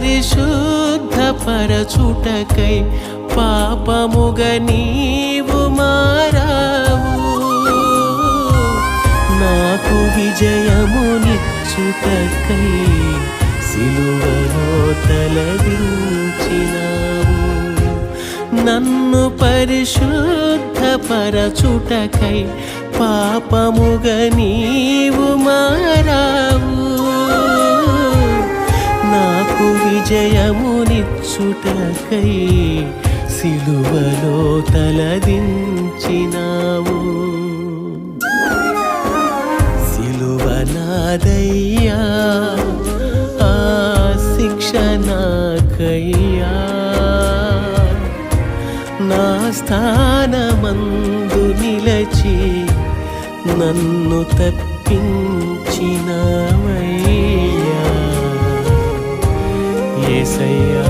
పరిశుద్ధపరచుటకై పాపముగ నీవు మారావు నాకు విజయమునిచ్చుటకై సిలువలో తలదించినావు నన్ను పరిశుద్ధపరచుటకై పాపముగ నీవు మారావు నాకు విజయమునిచ్చుటకై సిలువలో తలదించినావు సిలువ నాదయ్యా ఆ శిక్ష నాకయ్యా నా స్థానమందు నిలచి నన్ను తప్పించినవయ్యా యేసయ్యా